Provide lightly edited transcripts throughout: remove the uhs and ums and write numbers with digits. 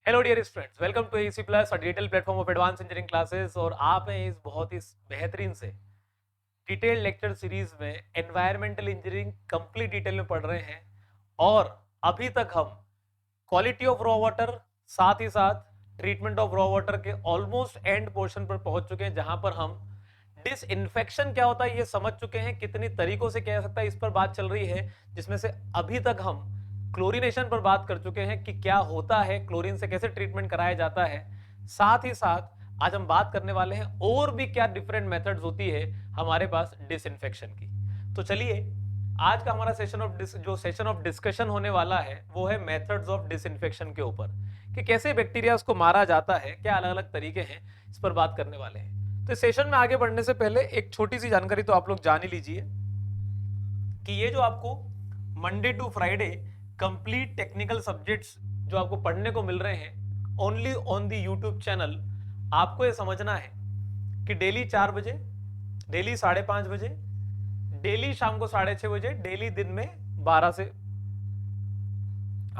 Hello dear students, welcome to AC plus और digital platform of advance engineering classes. और आप हैं इस बहुत ही बेहतरीन से डिटेल लेक्चर सीरीज में एनवायरमेंटल इंजीनियरिंग कंप्लीट डिटेल में पढ़ रहे हैं। और अभी तक हम क्वालिटी ऑफ रॉ वाटर, साथ ही साथ ट्रीटमेंट ऑफ रॉ वाटर के ऑलमोस्ट एंड पोर्शन पर पहुंच चुके हैं, जहां पर हम डिसइंफेक्शन क्या होता है ये समझ चुके हैं, कितनी तरीकों से किया जा सकता है इस पर बात चल रही है। जिसमें से अभी तक हम क्लोरीनेशन पर बात कर चुके हैं कि क्या होता है, क्लोरीन से कैसे ट्रीटमेंट कराया जाता है। साथ ही साथ आज हम बात करने वाले हैं और भी क्या डिफरेंट मेथड्स होती है हमारे पास डिसइंफेक्शन की। तो चलिए, आज का हमारा सेशन ऑफ डिस्कशन होने वाला है वो है मेथड्स ऑफ डिसइंफेक्शन के ऊपर, कि कैसे बैक्टीरिया को मारा जाता है, क्या अलग अलग तरीके हैं, इस पर बात करने वाले हैं। तो इस सेशन में आगे बढ़ने से पहले एक छोटी सी जानकारी तो आप लोग जान ही लीजिए कि ये जो आपको Monday to Friday complete technical subjects जो आपको पढ़ने को मिल रहे हैं only on the YouTube channel, आपको ये समझना है कि डेली 4 बजे, डेली 5:30 बजे, डेली शाम को 6:30 बजे, डेली दिन में 12 से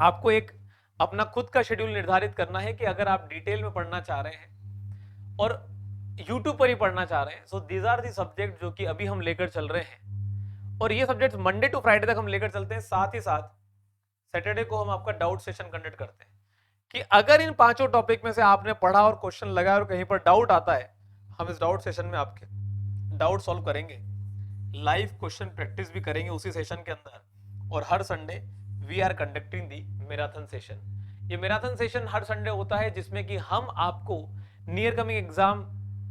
आपको एक अपना खुद का शेड्यूल निर्धारित करना है कि अगर आप डिटेल में पढ़ना चाह रहे हैं और यूट्यूब पर ही पढ़ना चाह रहे हैं, so these are the subject जो कि अभी हम लेकर चल रहे हैं। और ये सब्जेक्ट मंडे टू फ्राइडे तक हम लेकर चलते हैं। साथ ही साथ सैटरडे को हम आपका डाउट सेशन कंडक्ट करते हैं कि अगर इन पांचों टॉपिक में से आपने पढ़ा और क्वेश्चन लगाया और कहीं पर डाउट आता है, हम इस डाउट सेशन में आपके डाउट सॉल्व करेंगे, लाइव क्वेश्चन प्रैक्टिस भी करेंगे उसी सेशन के अंदर। और हर Sunday we are conducting the marathon session. ये मैराथन सेशन हर संडे होता है जिसमें कि हम आपको नियर कमिंग एग्जाम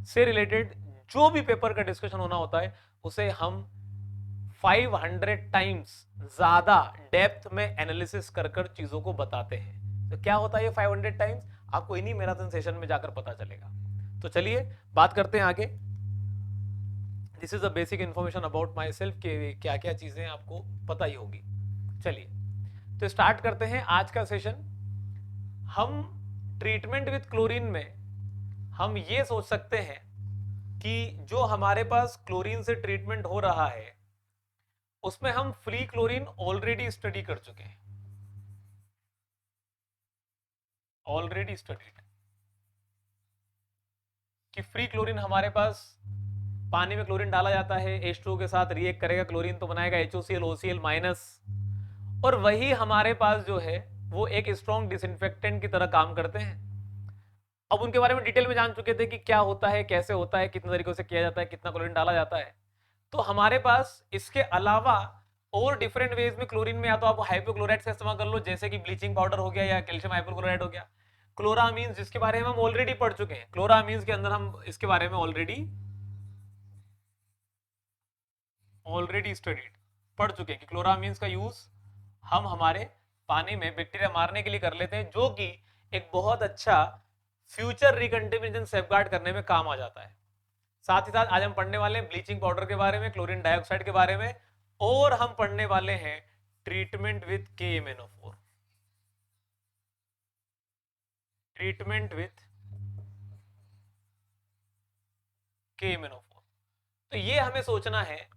से रिलेटेड जो भी पेपर का डिस्कशन होना होता है उसे हम 500 टाइम्स ज्यादा डेप्थ में एनालिसिस कर कर चीजों को बताते हैं। तो क्या होता है ये 500 टाइम्स, आपको इन्हीं मैराथन सेशन में जाकर पता चलेगा। तो चलिए बात करते हैं आगे। This is a basic information about my self कि क्या क्या चीजें आपको पता ही होगी। चलिए तो स्टार्ट करते हैं आज का सेशन। हम ट्रीटमेंट विथ क्लोरीन में हम ये सोच सकते हैं कि जो हमारे पास क्लोरीन से ट्रीटमेंट हो रहा है उसमें हम फ्री क्लोरीन ऑलरेडी स्टडी कर चुके हैं, ऑलरेडी स्टडीड, कि फ्री क्लोरीन हमारे पास पानी में क्लोरीन डाला जाता है, H2O के साथ रिएक्ट करेगा, क्लोरीन तो बनाएगा HOCl OCl माइनस। और वही हमारे पास जो है वो एक स्ट्रॉन्ग डिसइंफेक्टेंट की तरह काम करते हैं। अब उनके बारे में डिटेल में जान चुके थे कि क्या होता है, कैसे होता है, कितने तरीकों से किया जाता है, कितना क्लोरीन डाला जाता है। तो हमारे पास इसके अलावा और डिफरेंट वेज में क्लोरीन में या तो आप हाइपोक्लोराइड का इस्तेमाल कर लो, जैसे कि ब्लीचिंग पाउडर हो गया या कैल्शियम हाइपोक्लोराइड हो गया। क्लोरामीन्स जिसके बारे में हम ऑलरेडी पढ़ चुके हैं, क्लोरामीन्स के अंदर हम इसके बारे में ऑलरेडी स्टडीड पढ़ चुके हैं कि क्लोरामीन्स का यूज हम हमारे पानी में बैक्टीरिया मारने के लिए कर लेते हैं, जो कि एक बहुत अच्छा फ्यूचर रिकंटेमिनेशन सेफगार्ड करने में काम आ जाता है। साथ ही साथ आज हम पढ़ने वाले हैं ब्लीचिंग पाउडर के बारे में, क्लोरीन डाइऑक्साइड के बारे में, और हम पढ़ने वाले हैं treatment with KMnO4, treatment with KMnO4। तो ये हमें सोचना है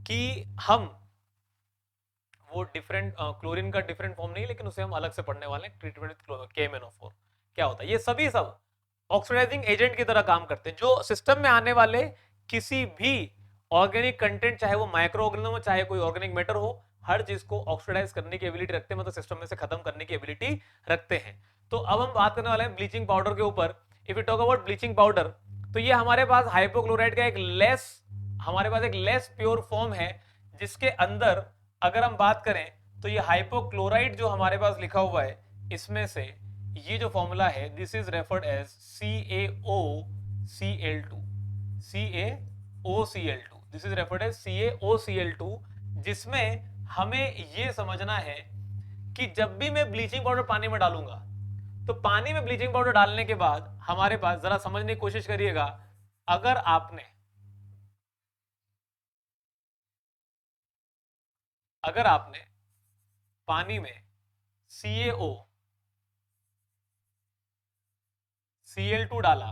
कि हम वो डिफरेंट क्लोरीन का डिफरेंट फॉर्म नहीं, लेकिन उसे हम अलग से पढ़ने वाले हैं। ट्रीटमेंट विथ KMnO4 क्या होता है, ये सभी सब ऑक्सीडाइजिंग एजेंट की तरह काम करते हैं, जो सिस्टम में आने वाले किसी भी ऑर्गेनिक कंटेंट, चाहे वो माइक्रो ऑर्गेनिज्म हो चाहे कोई ऑर्गेनिक मैटर हो, हर चीज को ऑक्सीडाइज करने की एबिलिटी रखते हैं, मतलब सिस्टम में से खत्म करने की एबिलिटी रखते हैं। तो अब हम बात करने वाले हैं ब्लीचिंग पाउडर के ऊपर। If you talk about bleaching powder, तो ये हमारे पास हाइपोक्लोराइड का हमारे पास एक लेस प्योर फॉर्म है, जिसके अंदर अगर हम बात करें तो ये हाइपोक्लोराइड जो हमारे पास लिखा हुआ है, इसमें से ये जो फॉर्मूला है this is referred as CaOCl2, CaOCl2, this is referred as CaOCl2, जिसमें हमें ये समझना है कि जब भी मैं ब्लीचिंग पाउडर पानी में डालूंगा, तो पानी में ब्लीचिंग पाउडर डालने के बाद हमारे पास, जरा समझने की कोशिश करिएगा, अगर आपने अगर आपने पानी में CaOCl2 डाला,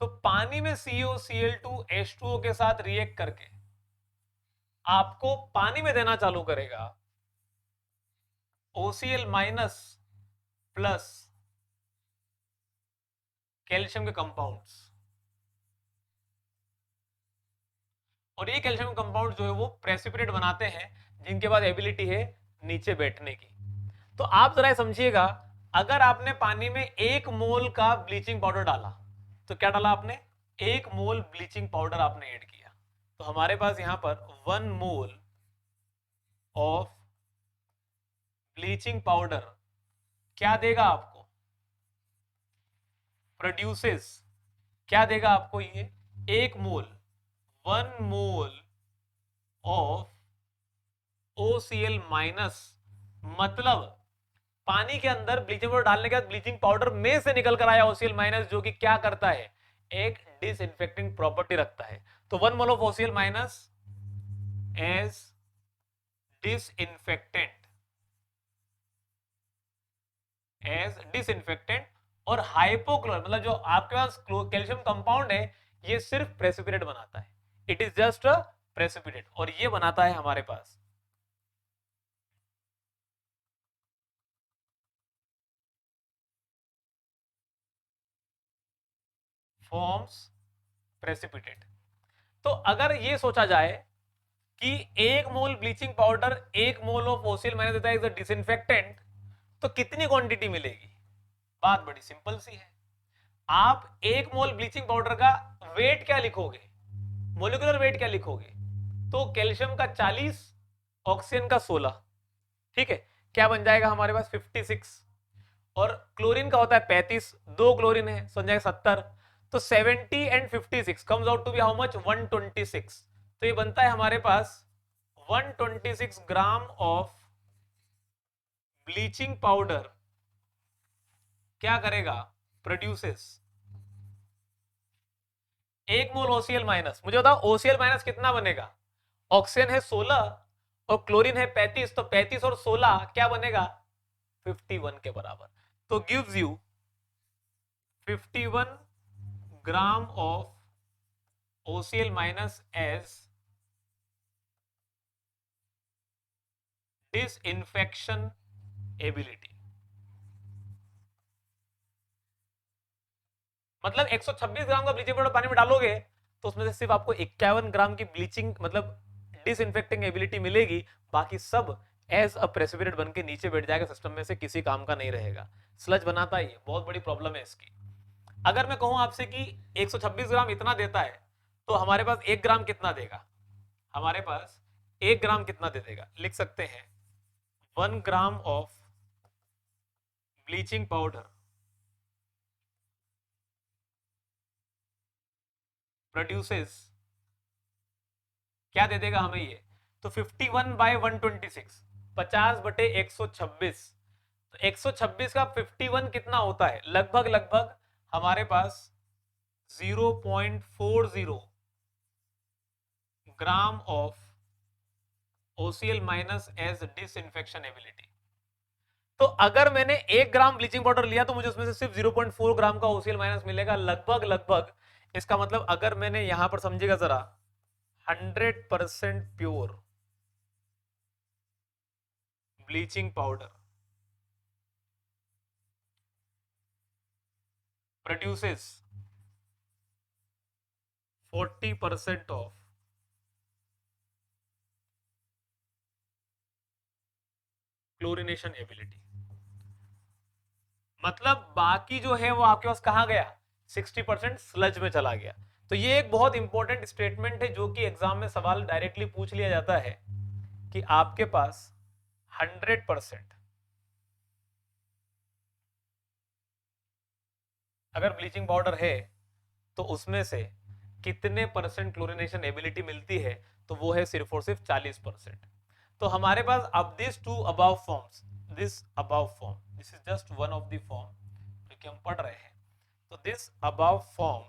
तो पानी में CaOCl2 H2O के साथ रिएक्ट करके आपको पानी में देना चालू करेगा OCl माइनस प्लस कैल्शियम के कंपाउंड्स, और ये कैल्शियम कंपाउंड जो है वो प्रेसिपिटेट बनाते हैं जिनके पास एबिलिटी है नीचे बैठने की। तो आप जरा समझिएगा, अगर आपने पानी में 1 मोल का ब्लीचिंग पाउडर डाला, तो क्या डाला आपने? 1 मोल ब्लीचिंग पाउडर आपने ऐड किया, तो हमारे पास यहां पर 1 मोल ऑफ ब्लीचिंग पाउडर क्या देगा आपको? प्रोड्यूसेस क्या देगा आपको? ये 1 मोल, 1 मोल ऑफ OCl माइनस, मतलब पानी के अंदर ब्लीचिंग पाउडर डालने के बाद ब्लीचिंग पाउडर में से निकल कर आया OCl माइनस, जो कि क्या करता है? एक डिसइंफेक्टिंग प्रॉपर्टी रखता है। तो 1 mole of OCl minus as disinfectant, और हाइपोक्लोर मतलब जो आपके पास कैल्शियम कंपाउंड है ये सिर्फ प्रेसिपिटेट बनाता है, it is just a precipitate, और ये बनाता है हमारे पास फॉर्म्स प्रेसिपिटेट। तो अगर ये सोचा जाए कि 1 mole bleaching powder 1 mole of OCl minus देता है एज अ डिसइंफेक्टेंट, तो कितनी क्वांटिटी मिलेगी? बात बड़ी सिंपल सी है, आप 1 मोल ब्लीचिंग पाउडर का वेट क्या लिखोगे? मोलिकुलर वेट क्या लिखोगे? तो कैल्शियम का 40, ऑक्सीजन का 16, ठीक है, क्या बन जाएगा हमारे पास? 56, और क्लोरीन का होता है 35, 2 क्लोरीन है, समझ जाएगा 70, तो 70 and 56 comes out to be how much? 126। तो ये बनता है हमारे पास 126 ग्राम ऑफ ब्लीचिंग पाउडर क्या करेगा? Produces 1 mole OCl minus. मुझे बताओ OCl माइनस कितना बनेगा? ऑक्सीजन है 16 और क्लोरीन है 35, तो 35 और 16 क्या बनेगा? 51 के बराबर। तो gives you 51 gram of OCl minus as disinfection ability. मतलब 126 ग्राम का ब्लीचिंग पाउडर पानी में डालोगे तो उसमें से सिर्फ आपको 51 ग्राम की ब्लीचिंग मतलब डिसइंफेक्टिंग एबिलिटी मिलेगी, बाकी सब एज अ प्रेसिपिटेट बन के नीचे बैठ जाएगा सिस्टम में से, किसी काम का नहीं रहेगा, स्लज बनाता ही है। बहुत बड़ी प्रॉब्लम है इसकी। अगर मैं कहूं आपसे कि 126 ग्राम इतना देता है, तो हमारे पास 1 ग्राम कितना देगा? हमारे पास 1 ग्राम कितना दे देगा? लिख सकते हैं 1 ग्राम ऑफ ब्लीचिंग पाउडर प्रोड्यूसेस क्या दे देगा हमें ये? तो 51 बाय 126, 50/126, तो 126 का 51 कितना होता है? लगभग लगभग हमारे पास 0.40 gram of OCl minus as disinfection ability. तो अगर मैंने 1 ग्राम ब्लीचिंग पाउडर लिया तो मुझे उसमें से सिर्फ 0.4 ग्राम का OCl माइनस मिलेगा, लगभग लगभग। इसका मतलब अगर मैंने यहां पर समझिएगा जरा, 100% pure bleaching powder produces 40% of chlorination ability. मतलब बाकी जो है वो आपके पास कहां गया? 60% स्लज में चला गया। तो ये एक बहुत इंपॉर्टेंट स्टेटमेंट है जो कि एग्जाम में सवाल डायरेक्टली पूछ लिया जाता है कि आपके पास 100% अगर ब्लीचिंग पाउडर है तो उसमें से कितने परसेंट क्लोरिनेशन एबिलिटी मिलती है? तो वो है सिर्फ और सिर्फ 40%। तो हमारे पास अब this two above forms, this above form, this is just one of the form जो कि हम पढ़ रहे हैं। तो this above form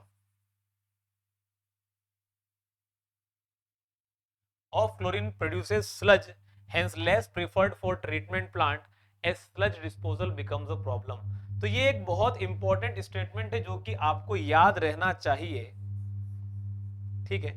of chlorine produces sludge, hence less preferred for treatment plant as sludge disposal becomes a problem। तो ये एक बहुत इंपॉर्टेंट स्टेटमेंट है जो कि आपको याद रहना चाहिए, ठीक है,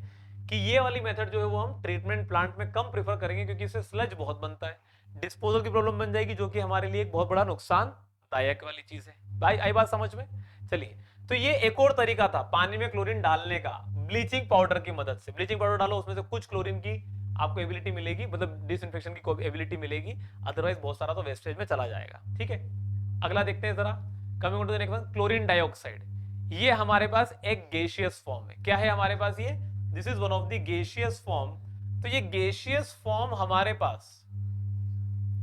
कि ये वाली मेथड जो है वो हम ट्रीटमेंट प्लांट में कम प्रेफर करेंगे क्योंकि इससे स्लज बहुत बनता है, डिस्पोजल की प्रॉब्लम बन जाएगी जो कि हमारे लिए एक बहुत बड़ा नुकसानदायक वाली चीज है। भाई आई बात समझ में? चलिए, तो ये एक और तरीका था पानी में क्लोरीन डालने का, ब्लीचिंग पाउडर की मदद से। ब्लीचिंग पाउडर डालो, उसमें से कुछ क्लोरीन की आपको एबिलिटी मिलेगी, मतलब डिसइंफेक्शन की एबिलिटी मिलेगी, अदरवाइज बहुत सारा तो वेस्टेज में चला जाएगा। ठीक है, अगला देखते हैं जरा। Coming on to the next one, chlorine dioxide. ये हमारे पास एक गैसियस फॉर्म है। क्या है हमारे पास ये? This is one of the gaseous form. तो ये गैसियस फॉर्म हमारे पास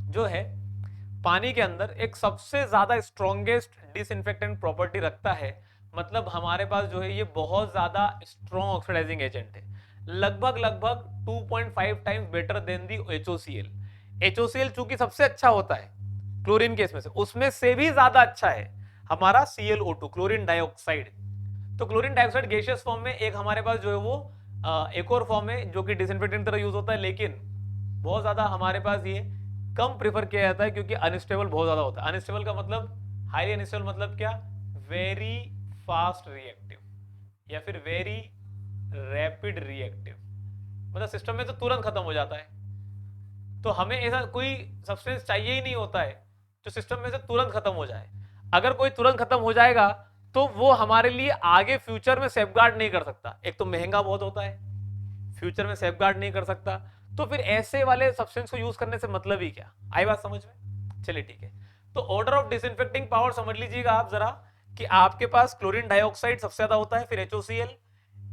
जो है पानी के अंदर एक सबसे ज्यादा स्ट्रॉन्गेस्ट डिसइंफेक्टेंट प्रॉपर्टी रखता है। मतलब हमारे पास जो है ये बहुत ज्यादा स्ट्रॉन्ग ऑक्सीडाइजिंग एजेंट है, लगभग लगभग 2.5 टाइम्स बेटर देन दी HOCl। HOCl चूंकि सबसे अच्छा होता है क्लोरीन के इसमें से, उसमें से भी ज्यादा अच्छा है हमारा ClO2 क्लोरीन डाइऑक्साइड। तो क्लोरीन डाइऑक्साइड गैसियस फॉर्म में एक हमारे पास जो है वो एक और फॉर्म है जो कि डिसइंफेक्टेंट तरह यूज होता है, लेकिन बहुत ज्यादा हमारे पास ये कम प्रेफर किया जाता है क्योंकि अनस्टेबल बहुत ज्यादा होता है। अनस्टेबल का मतलब, हाईली अनस्टेबल मतलब क्या? वेरी फास्ट रिएक्टिव या फिर वेरी रैपिड रिएक्टिव, मतलब सिस्टम में तो तुरंत खत्म हो जाता है। तो हमें ऐसा कोई सब्सटेंस चाहिए ही नहीं होता है जो सिस्टम में से तुरंत खत्म हो जाए। अगर कोई तुरंत खत्म हो जाएगा तो वो हमारे लिए आगे फ्यूचर में सेफगार्ड नहीं कर सकता। एक तो महंगा बहुत होता है, फ्यूचर में सेफगार्ड नहीं कर सकता, तो फिर ऐसे वाले सब्सटेंस को यूज करने से मतलब ही क्या? आई बात समझ में? चलिए ठीक है। तो ऑर्डर ऑफ डिसइंफेक्टिंग पावर समझ लीजिएगा आप जरा, कि आपके पास क्लोरीन डाइऑक्साइड सबसे ज्यादा होता है, फिर HOCl।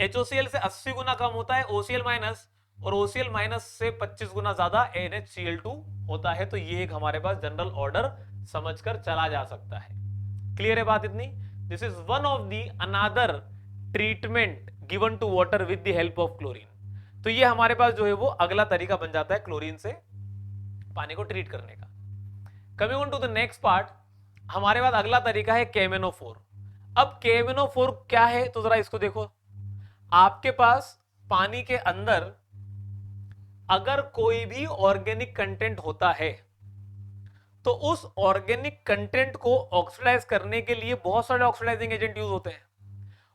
HOCl से 80 गुना कम होता है OCl माइनस, और OCl माइनस से 25 गुना ज्यादा NaCl2 होता है। तो ये एक हमारे पास जनरल ऑर्डर समझकर चला जा सकता है। क्लियर है बात इतनी? This is one of the another treatment given to water with the help of chlorine. तो ये हमारे पास जो है वो अगला तरीका बन जाता है क्लोरीन से पानी को ट्रीट करने का। Coming on to the next part, हमारे पास अगला तरीका है KMnO4। अब KMnO4 क्या है तो जरा इसको देखो। आपके पास पानी के अंदर अगर कोई भी ऑर्गेनिक कंटेंट होता है तो उस ऑर्गेनिक कंटेंट को ऑक्सीडाइज करने के लिए बहुत सारे ऑक्सीडाइजिंग एजेंट यूज होते हैं।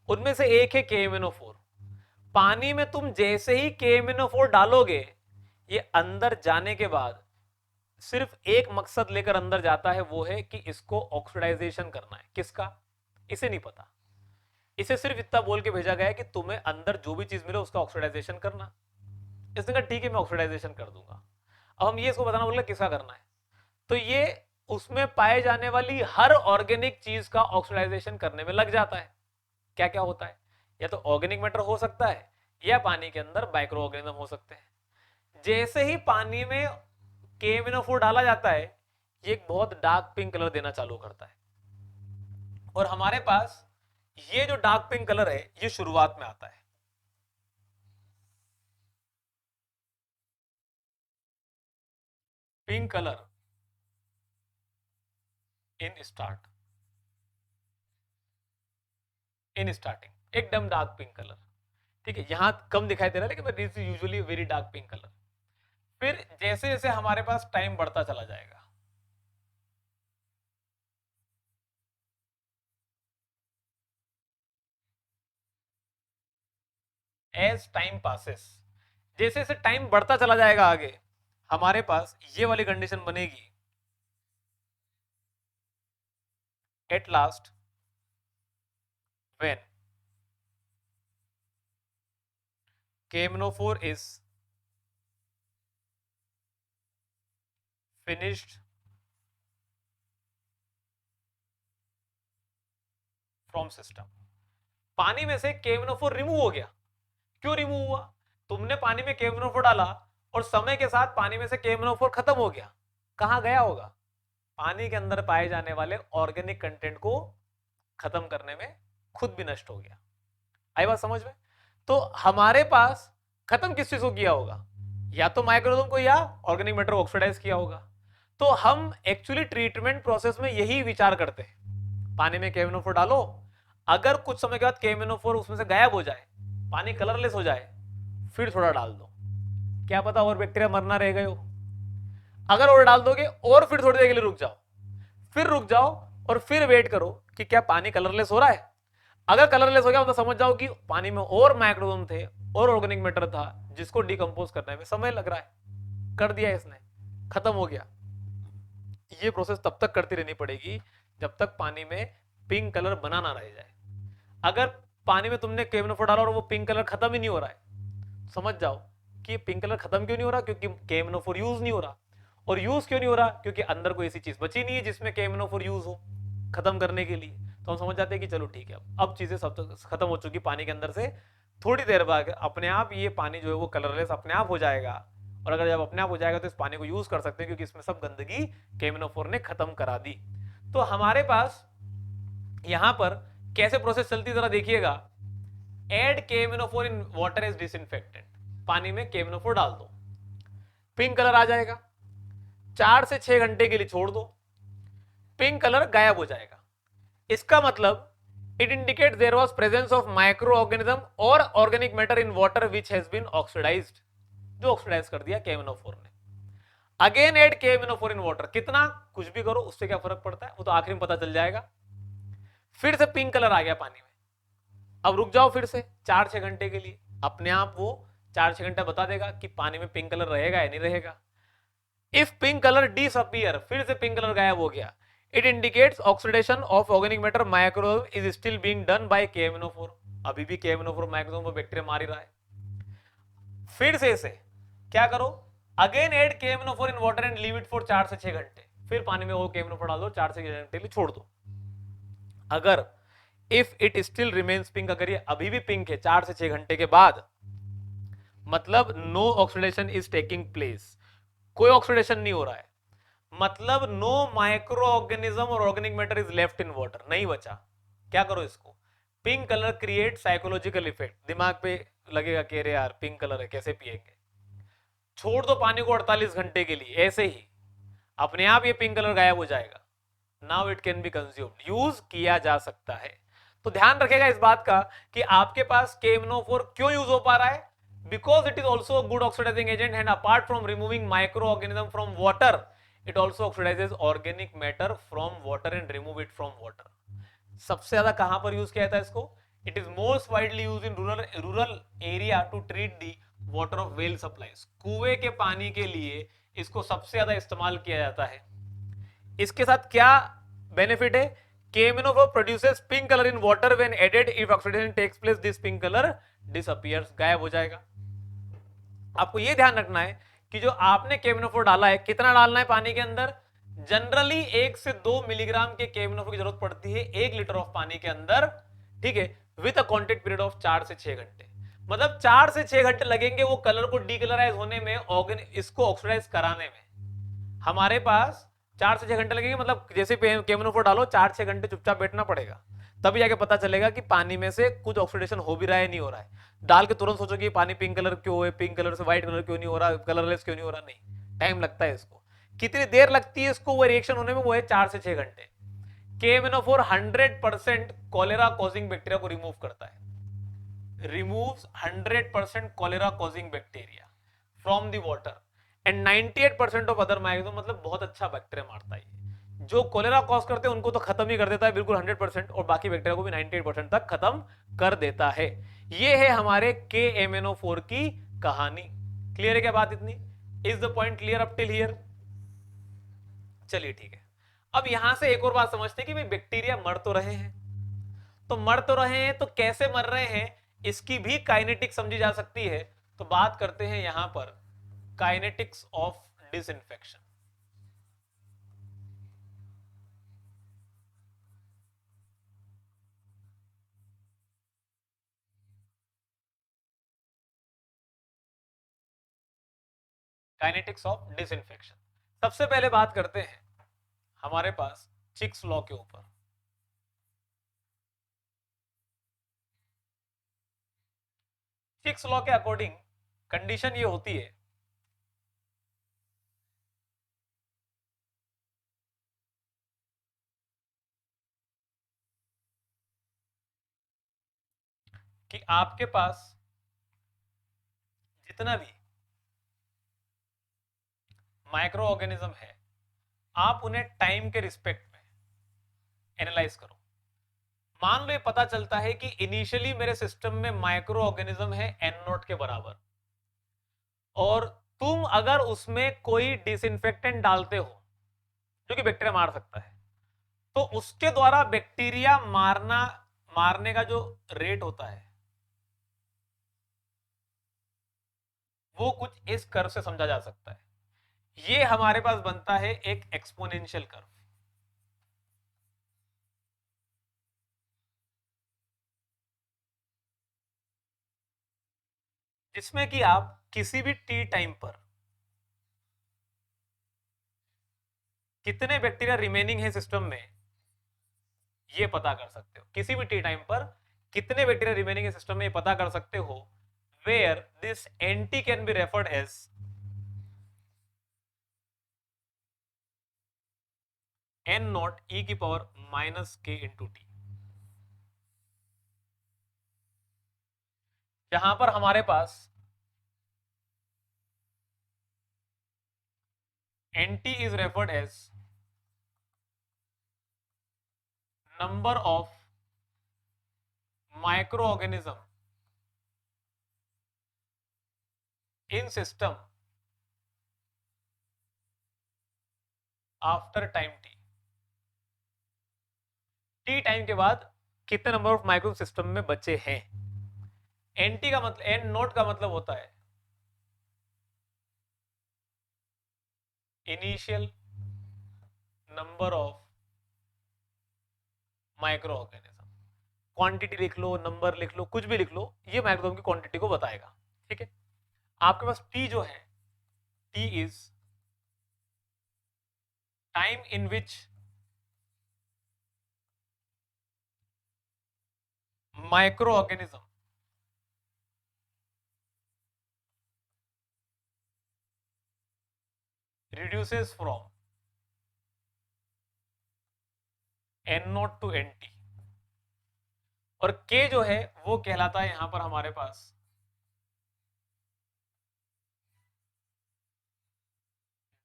उनमें से एक है KMnO4। पानी में तुम जैसे ही KMnO4 डालोगे, ये अंदर जाने के बाद सिर्फ एक मकसद लेकर अंदर जाता है, वो है कि इसको ऑक्सीडाइजेशन करना है। किसका? इसे नहीं पता। इसे सिर्फ इतना बोल के भेजा गया है कि तुम्हें अंदर जो भी चीज मिले उसका ऑक्सीडाइजेशन करना। इसने कहा ठीक है मैं ऑक्सीडाइजेशन कर दूंगा। अब हम ये इसको बताना बोल रहे किसका करना है, तो ये उसमें पाए जाने वाली हर ऑर्गेनिक चीज का ऑक्सीडाइजेशन करने में लग जाता है। क्या क्या होता है? या तो ऑर्गेनिक मैटर हो सकता है, या पानी के अंदर माइक्रो ऑर्गेनिज्म हो सकते हैं। जैसे ही पानी में KMnO4 डाला जाता है, ये एक बहुत डार्क पिंक कलर देना चालू करता है। और हमारे पास ये जो डार्क पिंक कलर है ये शुरुआत में आता है। पिंक कलर इन स्टार्टिंग एकदम डार्क पिंक कलर। ठीक है, यहां कम दिखाई दे रहा है लेकिन this is usually very dark pink colour. फिर जैसे जैसे हमारे पास टाइम बढ़ता चला जाएगा, एज टाइम पासेस, जैसे जैसे टाइम बढ़ता चला जाएगा आगे, हमारे पास ये वाली कंडीशन बनेगी। At last when KMnO4 is finished from system। पानी में से KMnO4 रिमूव हो गया। क्यों रिमूव हुआ? तुमने पानी में KMnO4 डाला और समय के साथ पानी में से KMnO4 खत्म हो गया। कहां गया होगा? पानी के अंदर पाए जाने वाले ऑर्गेनिक कंटेंट को खत्म करने में खुद भी नष्ट हो गया। आई बात समझ में? तो हमारे पास खत्म किस चीज को किया होगा? या तो माइक्रोऑर्गेनिज्म को या ऑर्गेनिक मैटर को ऑक्सीडाइज किया होगा। तो हम एक्चुअली ट्रीटमेंट प्रोसेस में यही विचार करते हैं। पानी में KMnO4 डालो, अगर कुछ समय के बाद KMnO4 उसमें से गायब हो जाए, पानी कलरलेस हो जाए, फिर थोड़ा डाल दो, क्या पता और बैक्टीरिया मरना रह गए हो। अगर और डाल दोगे और फिर थोड़ी देर के लिए रुक जाओ, फिर रुक जाओ और फिर वेट करो कि क्या पानी कलरलेस हो रहा है। अगर कलरलेस हो गया तो समझ जाओ कि पानी में और माइक्रोऑर्गेनिज्म थे और ऑर्गेनिक मैटर था जिसको डिकम्पोज करने में समय लग रहा है। कर दिया इसने, खत्म हो गया। ये प्रोसेस तब तक करती रहनी पड़ेगी जब तक पानी में पिंक कलर बना ना रह जाए। अगर पानी में तुमने KMNO4 डाला और वो पिंक कलर खत्म ही नहीं हो रहा है, समझ जाओ कि पिंक कलर खत्म क्यों नहीं हो रहा, क्योंकि KMNO4 यूज नहीं हो रहा। और यूज क्यों नहीं हो रहा, क्योंकि अंदर कोई ऐसी चीज बची नहीं है जिसमें KMNO4 यूज हो खत्म करने के लिए। तो हम समझ जाते हैं कि चलो ठीक है, अब चीजें सब खत्म हो चुकी पानी के अंदर से। थोड़ी देर बाद अपने आप ये पानी जो है वो कलरलेस अपने आप हो जाएगा, और अगर जब अपने आप हो जाएगा तो इस पानी को यूज कर सकते हैं, क्योंकि इसमें सब गंदगी KMNO4 ने खत्म करा दी। तो हमारे पास यहां पर कैसे प्रोसेस चलती जरा देखिएगा। Add KMNO4 in water as disinfectant, पानी में KMNO4 डाल दो, पिंक कलर आ जाएगा, 4 से 6 घंटे के लिए छोड़ दो, पिंक कलर गायब हो जाएगा। इसका मतलब it indicate there was presence of micro organism और organic matter in water which has been oxidised, जो ऑक्सीडाइज कर दिया KMNO4 ने। Again add KMNO4 in water, कितना कुछ भी करो उससे क्या फर्क पड़ता है, वो तो आखिर में पता चल जाएगा। फिर से पिंक कलर आ गया पानी में, अब रुक जाओ फिर से 4-6 घंटे के लिए, अपने आप वो 4-6 घंटे बता देगा कि पानी में पिंक कलर रहेगा या नहीं रहेगा। इफ पिंक कलर डिसअपीयर, फिर से पिंक कलर गायब हो गया, it indicates oxidation of organic matter microbe is still being done by KMNO4, अभी भी KMNO4 माइक्रोब में बैक्टीरिया मार ही रहा है। फिर से इसे क्या करो, again add KMNO4 in water and leave it for 4 से 6 घंटे, फिर पानी में वो KMNO4 डाल दो, 4 से 6 घंटे के लिए छोड़ दो। अगर if it still remains pink, अगर ये अभी भी पिंक है 4 से 6 घंटे के बाद, मतलब no oxidation is taking place, कोई ऑक्सीडेशन नहीं हो रहा है, मतलब नो माइक्रो ऑर्गेनिज्म और organic matter is left in water, नहीं बचा। क्या करो इसको, pink colour create psychological effect, दिमाग पे लगेगा कि अरे यार पिंक कलर है कैसे पिएंगे, छोड़ दो पानी को 48 घंटे के लिए, ऐसे ही अपने आप ये पिंक कलर गायब हो जाएगा। Now it can be consumed, use किया जा सकता है। तो ध्यान रखेगा इस बात का कि आपके पास KMNO4 क्यों यूज हो पा रहा है, because it is also good oxidising agent and apart from removing microorganism from water, it also oxidises organic matter from water and remove it from water. सबसे ज्यादा कहां पर यूज किया जाता है इसको, it is most widely use in rural area to treat the water of well supplies, कुएं के पानी के लिए इसको सबसे ज्यादा इस्तेमाल किया जाता है। इसके साथ क्या बेनिफिट है, KMNO4 produces pink color in water when added, if oxidation takes place this pink color disappears, गायब हो जाएगा। आपको यह ध्यान रखना है कि जो आपने KMNO4 डाला है, कितना डालना है पानी के अंदर, जनरली 1 से 2 मिलीग्राम के KMNO4 की जरूरत पड़ती है 1 लीटर ऑफ पानी के अंदर, ठीक है, with a contact period of 4 से 6 घंटे, मतलब 4 से 6 घंटे लगेंगे वो कलर को डीकलराइज होने में, इसको ऑक्सीडाइज कराने में। हमारे पास 4 से 6 घंटे लगेंगे, मतलब जैसे KMNO4 डालो 4-6 घंटे चुपचाप बैठना पड़ेगा, तभी जाके पता चलेगा कि पानी में से कुछ ऑक्सीडेशन हो भी रहा है नहीं हो रहा है। डाल के तुरंत सोचो कि पानी पिंक कलर क्यों है, पिंक कलर से व्हाइट कलर क्यों नहीं हो रहा, कलरलेस क्यों नहीं हो रहा, नहीं, टाइम लगता है इसको। कितनी देर लगती है इसको वो रिएक्शन होने में, वो है 4 से 6 घंटे। KMNO4 100% कॉलेरा कॉजिंग बैक्टीरिया को रिमूव करता है, removes 100% cholera causing bacteria from the water and 98% of other microbes, मतलब बहुत अच्छा बैक्टीरिया मारता है। जो कोलेरा कॉज करते हैं उनको तो खत्म ही कर देता है बिल्कुल 100%, और बाकी बैक्टीरिया को भी 98% तक खत्म कर देता है। ये है हमारे KMNO4 की कहानी। क्लियर है क्या बात इतनी? Is the point clear up till here? चलिए ठीक है, अब यहां से एक और बात समझते हैं कि भाई बैक्टीरिया मर तो रहे हैं, तो मर तो रहे हैं तो कैसे मर रहे हैं, इसकी भी काइनेटिक्स समझी जा सकती है। तो बात करते हैं यहां पर kinetics of disinfection. Kinetics of disinfection, सबसे पहले बात करते हैं हमारे पास चिक्स लॉ के ऊपर। चिक्स लॉ के अकॉर्डिंग कंडीशन ये होती है कि आपके पास जितना भी माइक्रो ऑर्गेनिज्म है, आप उन्हें टाइम के रिस्पेक्ट में एनालाइज करो। मान लो ये पता चलता है कि इनिशियली मेरे सिस्टम में माइक्रो ऑर्गेनिज्म है N0 के बराबर, और तुम अगर उसमें कोई डिसइंफेक्टेंट डालते हो जो कि बैक्टीरिया मार सकता है, तो उसके द्वारा बैक्टीरिया मारना मारने का जो रेट होता है वो कुछ इस कर्व से समझा जा सकता है। ये हमारे पास बनता है एक एक्सपोनेंशियल कर्व, जिसमें कि आप किसी भी टी टाइम पर कितने बैक्टीरिया रिमेनिंग है सिस्टम में ये पता कर सकते हो। किसी भी टी टाइम पर कितने बैक्टीरिया रिमेनिंग है सिस्टम में ये पता कर सकते हो, where this NT can be referred as N naught E की power minus K into T, जहां पर हमारे पास NT is referred as number of micro organism in system after time T. T time के बाद कितने नंबर ऑफ माइक्रो सिस्टम में बचे हैं। एनटी का मतलब, एन नोट का मतलब होता है initial number of micro organism. Quantity लिख लो, नंबर लिख लो, कुछ भी लिख लो, ये माइक्रोग्राम की क्वांटिटी को बताएगा। ठीक है, आपके पास टी जो है, T is time in which microorganism reduces from N nought to N T, और के जो है वो कहलाता है यहां पर हमारे पास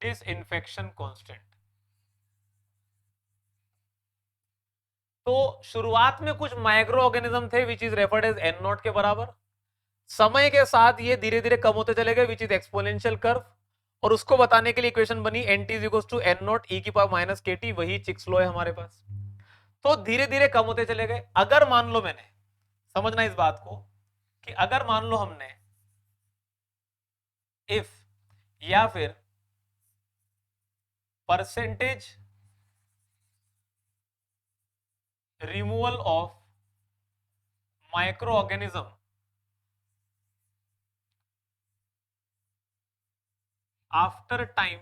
डिसइंफेक्शन कांस्टेंट। तो शुरुआत में कुछ माइक्रो ऑर्गेनिज्म थे which is referred as N nought के बराबर, समय के साथ ये धीरे धीरे कम होते चले गए विच इज एक्सपोनेंशियल कर्व, और उसको बताने के लिए इक्वेशन बनी N T is to N naught E की पावर माइनस के टी, वही चिक्स लॉ है हमारे पास। तो धीरे धीरे कम होते चले गए। अगर मान लो, मैंने समझना इस बात को कि अगर मान लो हमने इफ या फिर percentage removal of micro organism after time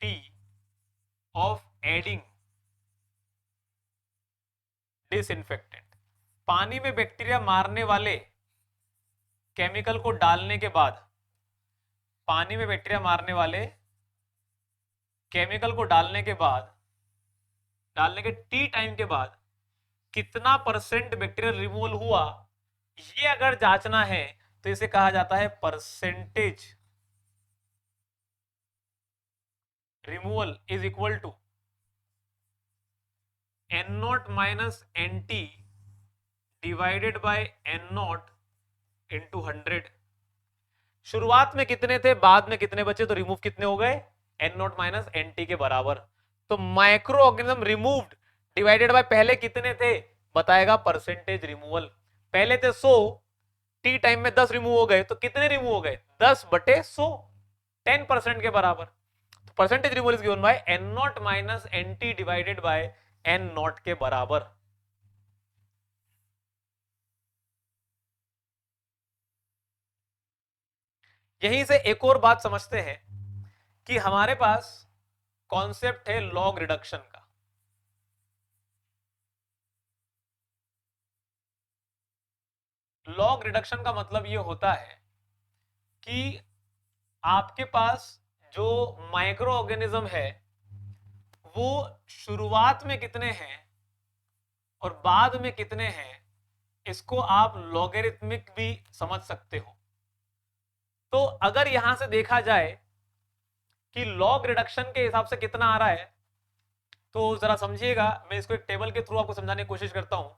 T of adding disinfectant, पानी में बैक्टीरिया मारने वाले केमिकल को डालने के बाद, पानी में बैक्टीरिया मारने वाले केमिकल को डालने के बाद, डालने के टी टाइम के बाद कितना परसेंट बैक्टीरियल रिमूवल हुआ, ये अगर जांचना है तो इसे कहा जाता है percentage removal is equal to N not minus N T divided by N nought into 100। शुरुआत में कितने थे, बाद में कितने बचे, तो रिमूव कितने हो गए, N not minus N T के बराबर। तो microorganism removed divided by पहले कितने थे, बताएगा परसेंटेज रिमूवल। पहले थे 100, टी टाइम में 10 रिमूव हो गए, तो कितने रिमूव हो गए, 10 बटे 100, 10% के बराबर। तो percentage removal is given by N not minus N T divided by N nought के बराबर। यहीं से एक और बात समझते हैं कि हमारे पास कॉन्सेप्ट है लॉग रिडक्शन का। लॉग रिडक्शन का मतलब यह होता है कि आपके पास जो माइक्रो ऑर्गेनिज्म है वो शुरुआत में कितने हैं और बाद में कितने हैं, इसको आप लॉगरिथमिक भी समझ सकते हो। तो अगर यहां से देखा जाए कि लॉग रिडक्शन के हिसाब से कितना आ रहा है, तो जरा समझिएगा, मैं इसको एक टेबल के थ्रू आपको समझाने की कोशिश करता हूं।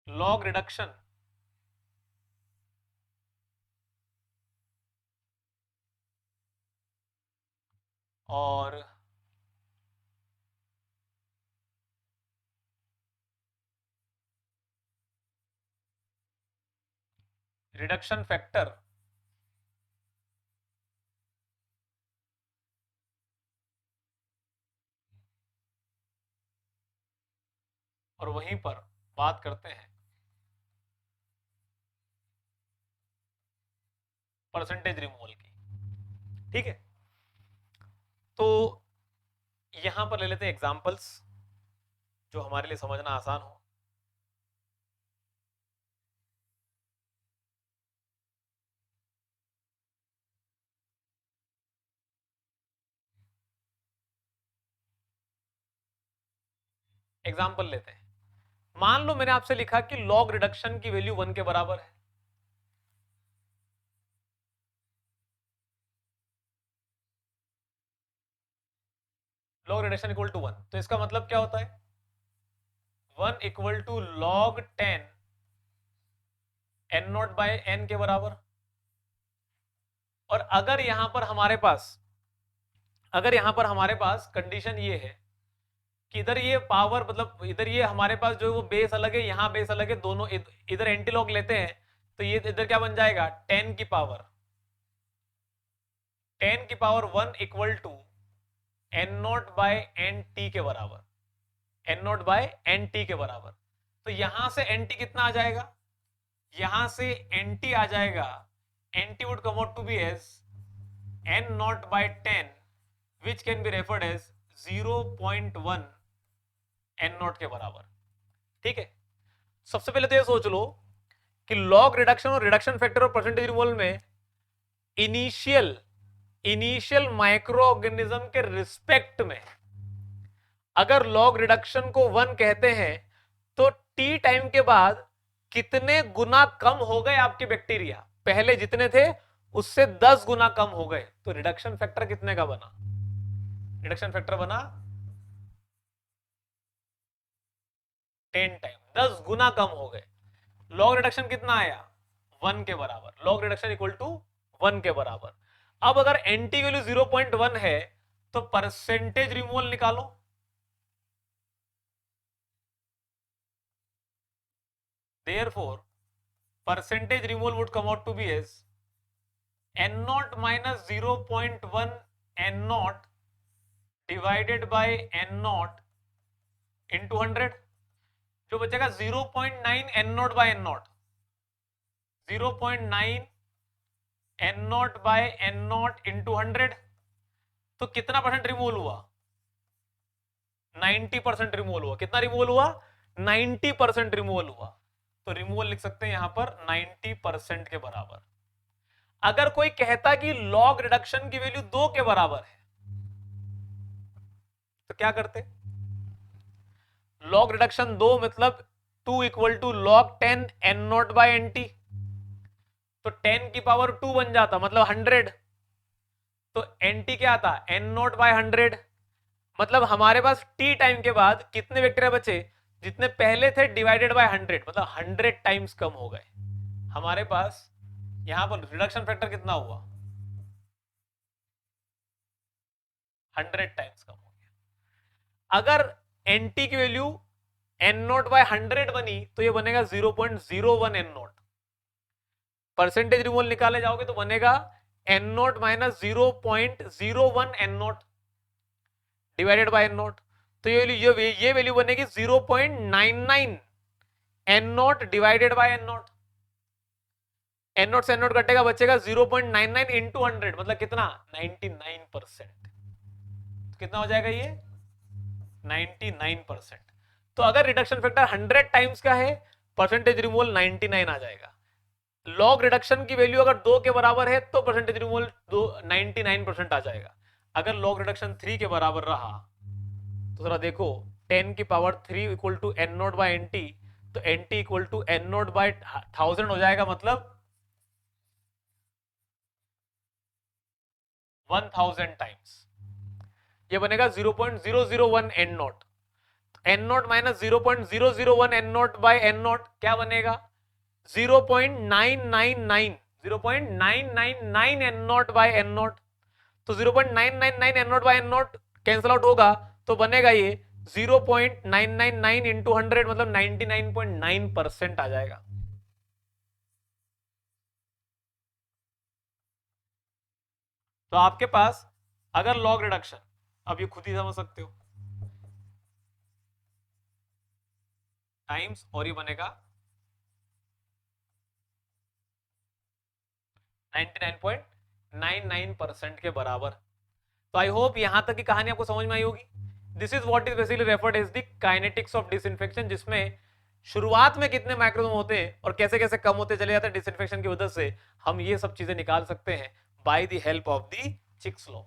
लॉग रिडक्शन और रिडक्शन फैक्टर और वहीं पर बात करते हैं परसेंटेज रिमूवल की। ठीक है, तो यहां पर ले लेते हैं एग्जांपल्स जो हमारे लिए समझना आसान हो। एग्जांपल लेते हैं, मान लो मैंने आपसे लिखा कि लॉग रिडक्शन की वैल्यू 1 के बराबर है। लॉग रिडक्शन इक्वल टू 1, तो इसका मतलब क्या होता है, 1 equal to log 10 n nought by n के बराबर। और अगर यहां पर हमारे पास कंडीशन ये है कि इधर ये पावर, मतलब इधर ये हमारे पास जो है वो बेस अलग है, यहां बेस अलग है, दोनों इधर एंटीलॉग लेते हैं, तो ये इधर क्या बन जाएगा, 10 की power 1 equal to N not by N T के बराबर, N not by N T के बराबर। तो यहां से एन टी कितना आ जाएगा, यहां से एन टी आ जाएगा, N T would come out to be as N not by 10 which can be referred as 0.1 N nought के बराबर। ठीक है, सबसे पहले तो ये सोच लो कि लॉग रिडक्शन और रिडक्शन फैक्टर और परसेंटेज रिमूवल में इनिशियल माइक्रो ऑर्गेनिज्म के रिस्पेक्ट में अगर लॉग रिडक्शन को 1 कहते हैं तो टी टाइम के बाद कितने गुना कम हो गए आपके बैक्टीरिया, पहले जितने थे उससे 10 गुना कम हो गए। तो रिडक्शन फैक्टर कितने का बना, रिडक्शन फैक्टर बना 10 टाइम, 10 गुना कम हो गए। लॉग रिडक्शन कितना आया, 1 के बराबर, लॉग रिडक्शन इक्वल टू 1 के बराबर। अब अगर एंटी वैल्यू 0.1 है तो परसेंटेज रिमूवल निकालो। Therefore, percentage removal would come out to be as n naught minus 0.1 n naught divided by n naught into 100, जो बचेगा 0.9 n naught by n naught, 0.9 n naught by n naught into 100। तो कितना percent removal हुआ, 90% removal हुआ। कितना removal हुआ, 90% removal हुआ। तो रिमूवल लिख सकते हैं यहां पर 90% के बराबर। अगर कोई कहता कि लॉग रिडक्शन की वैल्यू 2 के बराबर है तो क्या करते, लॉग रिडक्शन 2 मतलब 2 equal to log 10 N not by N T, तो 10 की पावर 2 बन जाता, मतलब 100। तो एन टी क्या आता, एन नॉट बाय 100, मतलब हमारे पास टी टाइम के बाद कितने बैक्टीरिया बचे, जितने पहले थे डिवाइडेड बाय 100, मतलब 100 टाइम्स कम हो गए हमारे पास। यहां पर रिडक्शन फैक्टर कितना हुआ, 100 टाइम्स कम हो गया। अगर एनटी की वैल्यू एन नॉट बाय 100 बनी तो ये बनेगा 0.01 एन नॉट। परसेंटेज रिमूवल निकाले जाओगे तो बनेगा N not minus 0.01 N nought divided by N not. तो ये वैल्यू बनेगी 0.99 N nought divided by N not. N nought से एन नॉट कटेगा, बचेगा 0.99 इंटू 100, मतलब कितना, 99%। कितना हो जाएगा ये, 99%। तो अगर रिडक्शन फैक्टर 100 टाइम्स का है, परसेंटेज रिमूवल 99 आ जाएगा। लॉग रिडक्शन की वैल्यू अगर 2 के बराबर है तो परसेंटेज रिमूवल 99% आ जाएगा। अगर लॉग रिडक्शन 3 के बराबर रहा तो जरा देखो, 10 की power 3 equal to N not by N T, तो N T equal to N not by 1000 हो जाएगा, मतलब 1000 टाइम्स। ये बनेगा 0.001 N not. N not minus 0.001 N not by N naught क्या बनेगा, 0.999 0.999 N not by N not. तो 0.999 N not by N naught cancel out होगा तो बनेगा ये 0.999 इंटू 100, मतलब 99.9% आ जाएगा। तो आपके पास अगर लॉग रिडक्शन, अब ये खुद ही समझ सकते हो, टाइम्स और ये बनेगा 99.99% के बराबर। तो आई होप यहां तक की कहानी आपको समझ में आई होगी। This is what is basically referred as the kinetics of disinfection, जिसमें शुरुआत में कितने माइक्रोसोम होते हैं और कैसे कैसे कम होते चले जाते हैं डिसइंफेक्शन की वजह से, हम ये सब चीजें निकाल सकते हैं by the help of the Chick's law.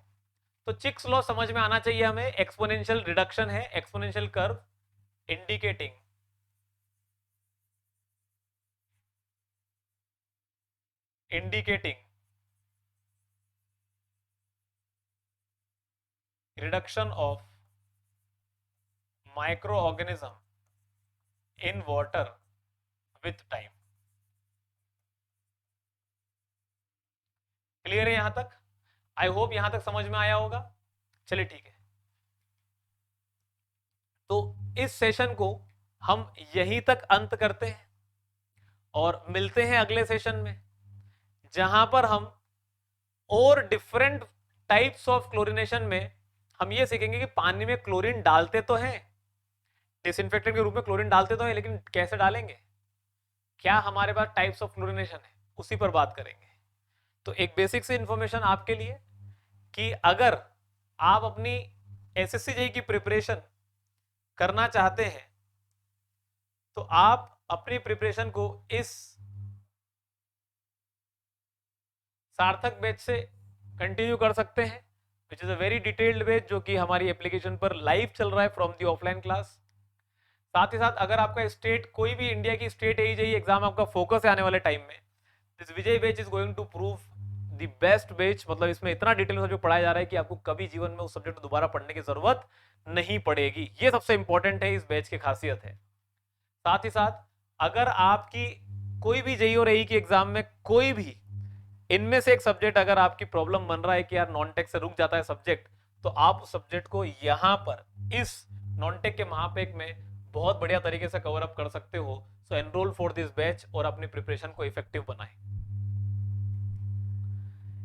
तो चिक्स लॉ समझ में आना चाहिए हमें। एक्सपोनेंशियल रिडक्शन है, exponential curve indicating indicating reduction of micro organism in water with time. Clear है यहां तक? आई होप यहां तक समझ में आया होगा। चलिए ठीक है, तो इस सेशन को हम यहीं तक अंत करते हैं और मिलते हैं अगले सेशन में, जहां पर हम और डिफरेंट टाइप्स ऑफ क्लोरीनेशन में हम ये सीखेंगे कि पानी में क्लोरीन डालते तो हैं, डिसइंफेक्टेंट के रूप में क्लोरीन डालते तो हैं, लेकिन कैसे डालेंगे, क्या हमारे पास टाइप्स ऑफ क्लोरीनेशन है, उसी पर बात करेंगे। तो एक बेसिक सी इंफॉर्मेशन आपके लिए कि अगर आप अपनी एसएससी जेईई की प्रिपरेशन करना चाहते हैं तो आप अपनी प्रिपरेशन को इस सार्थक बैच से कंटिन्यू कर सकते हैं, which is a very detailed batch जो कि हमारी एप्लीकेशन पर लाइव चल रहा है फ्रॉम दी ऑफलाइन क्लास। साथ ही साथ अगर आपका स्टेट, कोई भी इंडिया की स्टेट जेईई एग्जाम आपका फोकस है आने वाले टाइम में, this Vijay batch is going to prove the best batch. मतलब इसमें इतना डिटेल में सब्जेक्ट पढ़ाया जा रहा है कि आपको कभी जीवन में उस सब्जेक्ट को दोबारा पढ़ने की जरूरत नहीं पड़ेगी। ये सबसे इंपॉर्टेंट है, इस बैच की खासियत है। साथ ही साथ अगर आपकी कोई भी जेईई और एई की एग्जाम में कोई भी इनमें से एक सब्जेक्ट अगर आपकी प्रॉब्लम बन रहा है कि यार नॉन टेक से रुक जाता है सब्जेक्ट, तो आप उस सब्जेक्ट को यहां पर इस नॉन टेक के महापेक में बहुत बढ़िया तरीके से कवर अप कर सकते हो। सो एनरोल फॉर दिस बैच और अपनी प्रिपरेशन को इफेक्टिव बनाएं।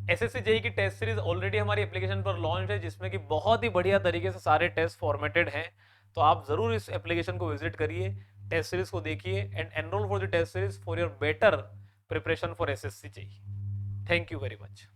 एसएससी जेईई की टेस्ट सीरीज ऑलरेडी हमारी एप्लीकेशन पर लॉन्च है, जिसमें कि बहुत ही बढ़िया तरीके से सारे टेस्ट फॉर्मेटेड हैं। तो आप जरूर इस एप्लीकेशन को विजिट करिए, टेस्ट सीरीज को देखिए and enrol for the test series for your better preparation for SSC JEE. Thank you very much.